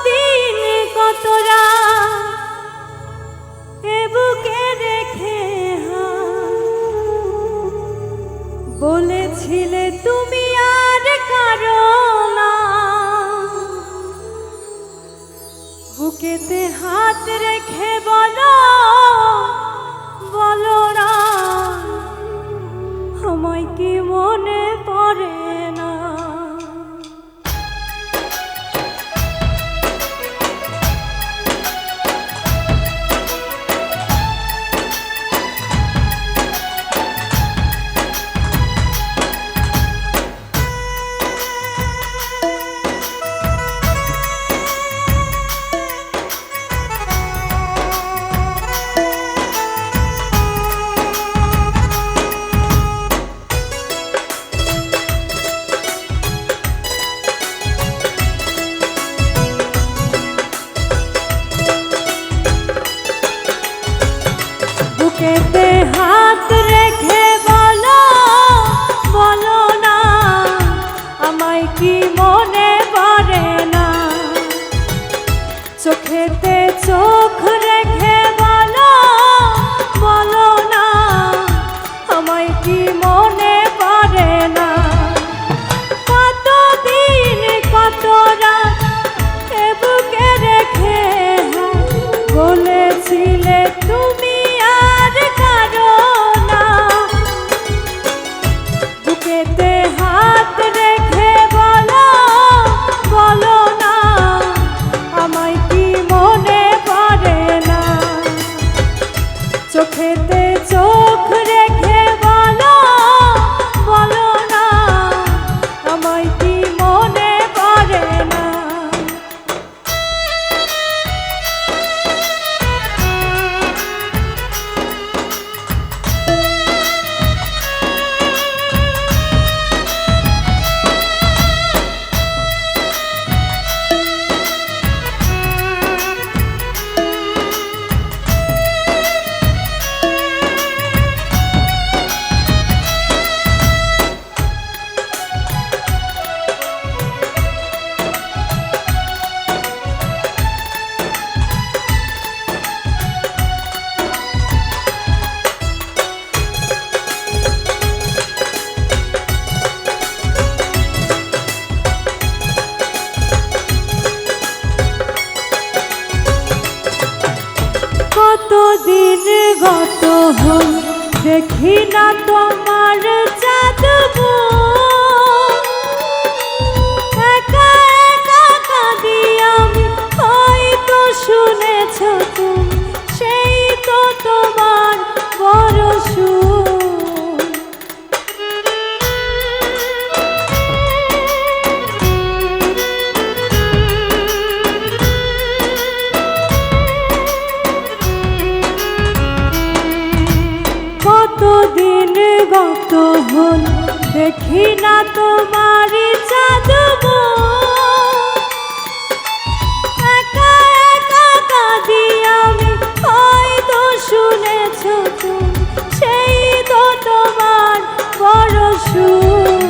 দিন কত রাত এ বুকে রেখে বলেছিলে তুমি আর কারো না, বুকেতে হাত রেখে বলো বলো না আমায় কি মনে পড়ে না। বুকেতে হাত রেখে বলো বলো না আমায় কি মনে পড়ে না, চোখেতে চোখ রেখে বলো বলো না আমায় কি মনে পড়ে না। কত দিন কত রাত এ বুকে রেখে বলেছিলে তুমি আর কারো না, বুকেতে হাত রেখে বলো বলো না আমায় কি মনে পড়ে না, চোখেতে চোখ রেখে বলো বলো না আমায় কি মনে পড়ে না। কত দিন গত হল দেখি না তোমার চাঁদ, একা একা কাঁদি আমি হয়তো শুনেছ তুমি সেই তো তোমার বড় সুর। কতদিন গত হল দেখি না তোমার চাঁদ, একা একা কাঁদি আমি হয়তো শুনেছ তুমি সেই তো তোমার বড় সুর।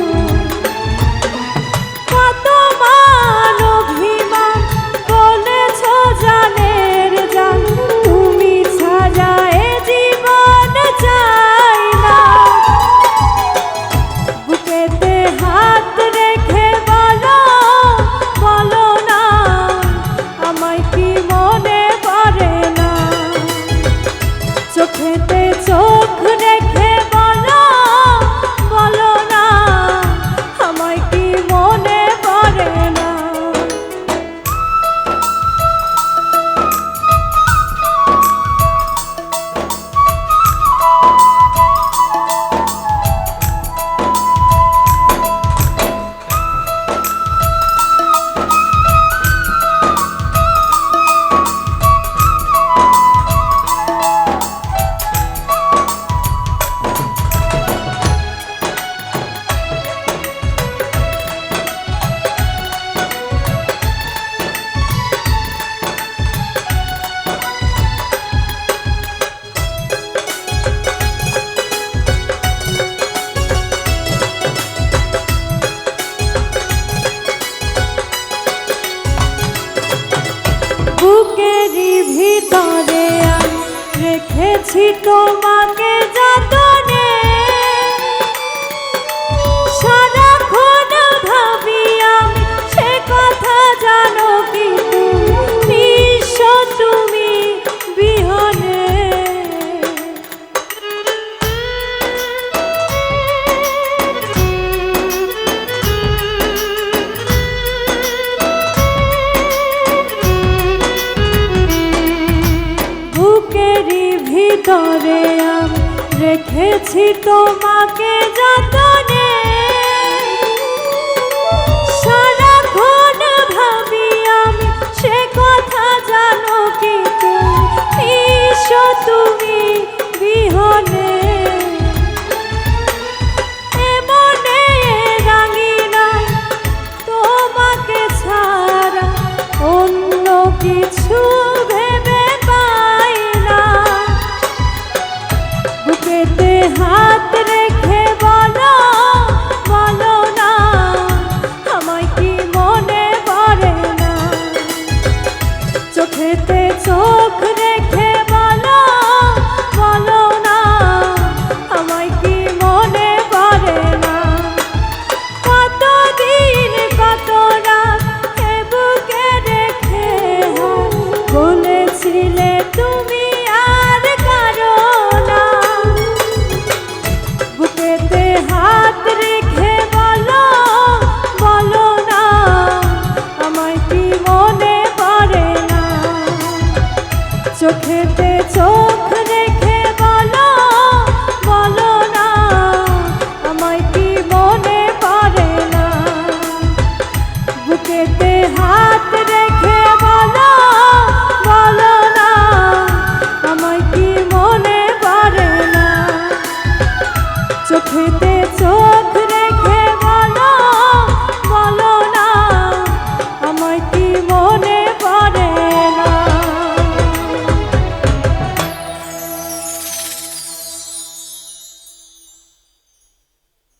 কত মান অভিমান বলেছ জানের জান তুমি ছাড়া এ জীবন চাই না, বুকেতে হাত ভিতরে আমি রেখেছি তোমাকে যতনে সারাক্ষণ ভাবি আমি সে কথা জানো কি নিঃস্ব তুমি বিহনে বুকেরই ভিতরে আমি রেখেছি তোমাকে যতনে সারাক্ষণ ভাবি আমি সে কথা জানো কি নিঃস্ব তুমি বিহনে এমনে রাঙিনা তোমাকে ছাড়া অন্য কিছু ভেবে পাই না বুকেতে হাত রেখে বলো বলো না আমায় কি মনে পড়ে না চোখেতে চোখ রেখে বলো বলো না আমায় কি মনে পড়ে না কতদিন কত রাত এ বুকে রেখে বলেছিলে তুমি আর কারো না বুকেতে হাত রেখে বলো বলো না আমায় কি মনে পড়ে না চোখেতে চোখ